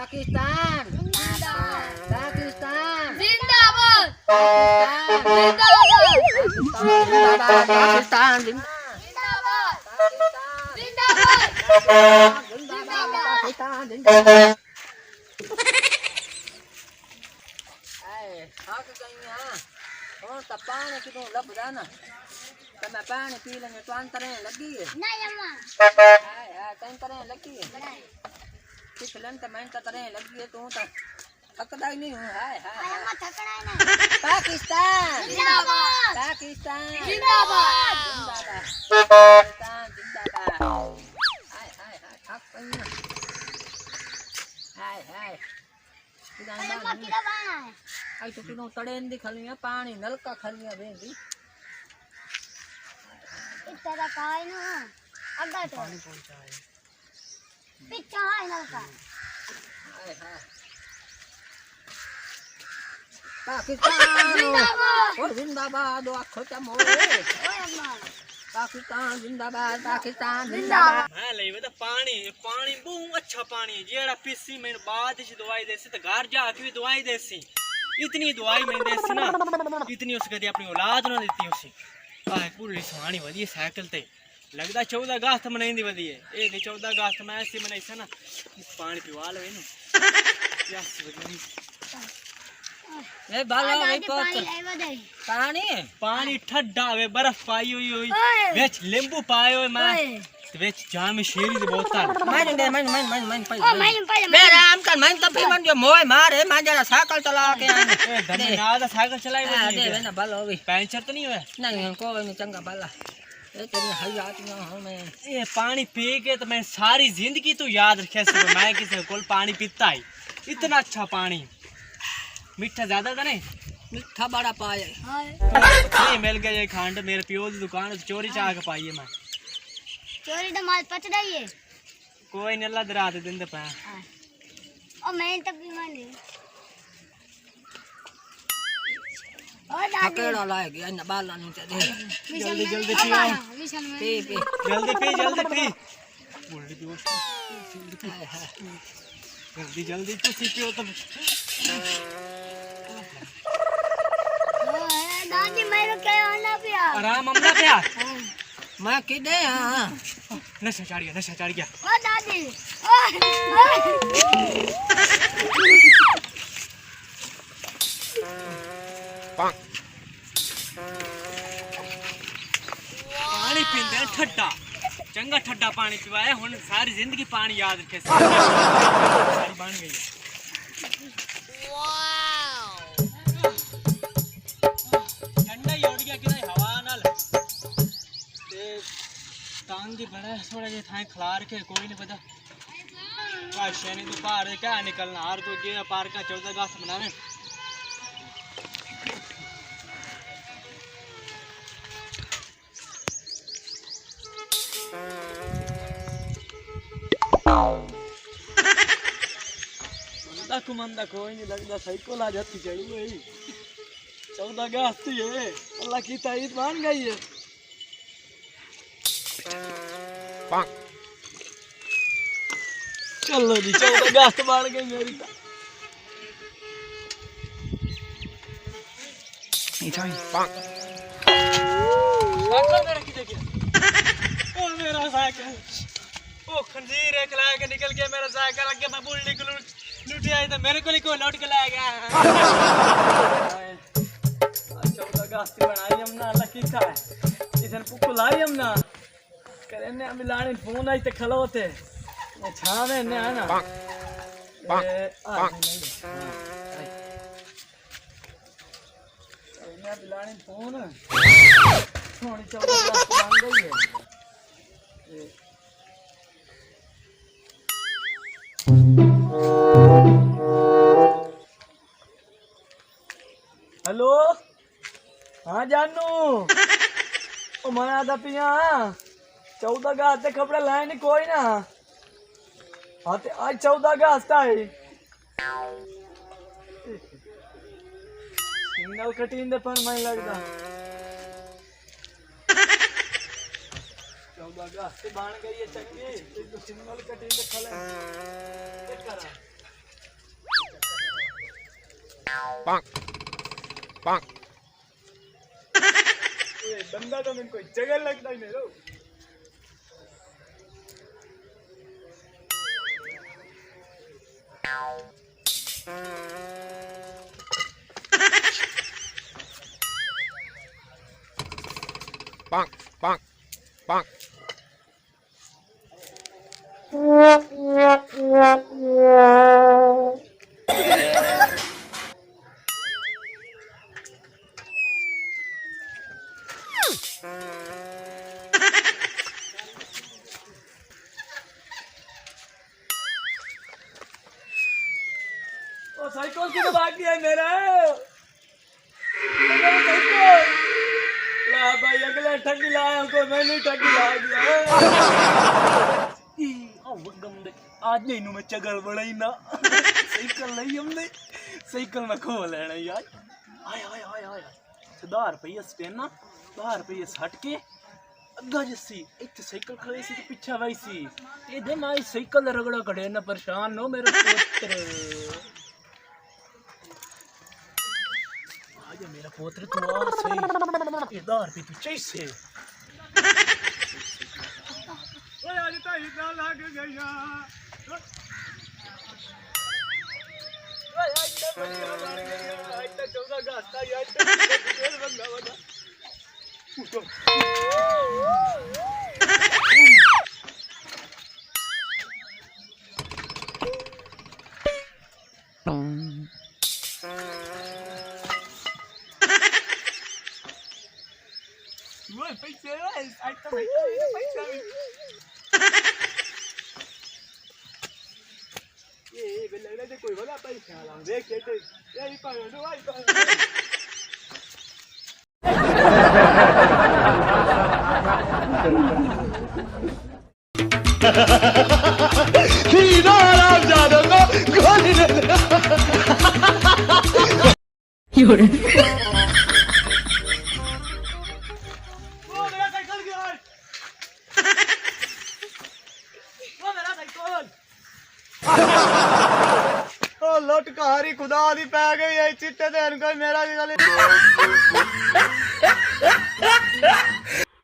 पाकिस्तान जिंदाबाद। पाकिस्तान जिंदाबाद। पाकिस्तान जिंदाबाद। जिंदाबाद जिंदाबाद। पाकिस्तान जिंदाबाद थक गई हां और तो पानी कितों लभदा ना तो मैं पानी पी लेने तो अंतरे लगी है नहीं अम्मा हाय हाय अंतरे लगी है नहीं पिछले तो मैं तो तरह लगी है तू तो थकदा ही नहीं हूं हाय हाय अम्मा थकना है ना पाकिस्तान जिंदाबाद। पाकिस्तान जिंदाबाद। पाकिस्तान जिंदाबाद हाय हाय हाय थक गई ना हाय हाय अम्मा किधर बना है आई तो किनो तड़ेन दी खलियां पानी नलका खलियां वेंदी इस तरह का है ना अगर तो पानी पहुंचाए पीछे है ना का हाय हाय पाकिस्तान जिंदाबाद। और जिंदाबाद आखो चमो ओए अम्मा पाकिस्तान जिंदाबाद पाकिस्तान जिंदाबाद। जिंदाबाद मैं ले बता पानी बहुत अच्छा पानी है जेड़ा पीसी मैं बाद च दवाई देसी तो घर जाके भी दवाई देसी इतनी दवाई मैं देसी ना इतनी उस कदी अपनी औलाद ना देती उसी आए पूरी सुहानी वधी साइकिल ते लगदा 14 अगस्त मनाईंदी वधी है ए नहीं 14 अगस्त मैं ऐसे मनाई सा ना पानी पिवा लो इनु प्यास वधी ए बालो भाई पानी पोत लाइवा दे पानी पानी ठंडा वे बर्फ पाई हुई ओए। बेच नींबू पाए हुए मैं ओए बेच जाम शेरी दे बोतल मैं दे मैं ओ मैंने मैं पहले राम कर मैं तो भी मन जो मोए मारे मैं जरा साइकिल चला के ए धन्य नादा साइकिल चलाई दे वधी वे ना बालो भी पंचर तो नहीं हुआ नहीं हमको नहीं चंगा बाला ए तेरी हयात ना हो मैं ये पानी पी के तो मैं सारी जिंदगी तो याद रखे सब मैं किसी कोल पानी पीता ही इतना अच्छा पानी मीठा ज्यादा था नहीं मिठा बड़ा पाए नहीं मिल गया ये खंड मेरे पियो की दुकान से चोरी चाह के पाई है मैं चोरी तो माल पच रही है कोई नहीं अल्लाह दरा दे दिन पे और मैं तब भी मान ली ओ दादी थकेड़ा लाए गया ना बाला नु दे जल्दी जल्दी ओ पियो बाला, विशाल में पी पी जल्दी पी बोल जोश हाय हाय जल्दी जल्दी तो पियो तो ओए दादी मेरे क्या आना पिया आराम अम्मा पे मैं किदे हां नशा चढ़ गया ओ दादी ओए पानी पींदे ठंडा चंगा ठंडा पानी पिवाया हुन सारी जिंदगी पानी याद रखे सारी बन गई ठंडा ही उड़ गया कि नहीं हवा नाल ते टांग दी बड़ा थोड़ा जे थाए खलार के कोई नहीं पता काशे नहीं तो बाहर क्या निकलना हर कोई जे पार का 14 अगस्त मनावे मंदा कोई नहीं लगता साइकिल आ जाती चाहिए 14 अगस्त ही है अल्लाह की ताईद मान गई है चलो जी 14 अगस्त मान गई मेरी मेरा की जगह ओ मेरा साइकिल ओ खंजीर एक ला के निकल गया मेरा साइकिल अगे मैं बुल निकलूं लुटे आए तो मेरे को कोई लौट के लाएगा 14 अगस्त बनाई हमना लकी का है इधर पुक्को लाई हमना करे ने हम लाने फोन आई ते खलो थे छावे ने है ना ए आ नहीं ने बिलाने फोन थोड़ी 14 अगस्त बन गई है हेलो हाँ जानू ओ मना था पिया 14 अगस्त के कपड़े लाए नहीं कोई ना हाँ ते आज 14 अगस्त है सिग्नल कटीन दे पर मैं लगता 14 अगस्त बन गई है चंगी तो सिग्नल कटीन दे खले ये बंदा तो मेरे को जगह लगता ही नहीं रो। ओ साइकिल की तो बाकी है मेरा साइकिल ला भाई अगले ठगी लाया को मैंने ठगी ला दिया आज नहीं नु मैं चगल बड़ाई ना साइकिल नहीं हमने साइकिल में खो लेना यार आय आय आय आय 10 रुपये स्टेन ना 10 रुपये हट के अग्गा जस्सी इतने साइकिल खड़े सी तो पीछे भाई सी ये दिन आई साइकिल रगड़ा खड़े ना परेशान हो मेरे पुत्र आज मेरा पुत्र तो आ सही ये 10 रुपये तू चाहिए ओए आज तो इतना लाग गया ओए आज तो बढ़िया लाग गया आज तो चौका गाता यार तेल बंदा बंदा Ui, पैसे आज तो पैसा ये बेल लग रहा है कोई वाला पैसा ला देख के ये पायो नो आई हीरा राम जादो को गोली योरे लटकारी खुदा दी पै गई है चिट्टे देन कोई मेरा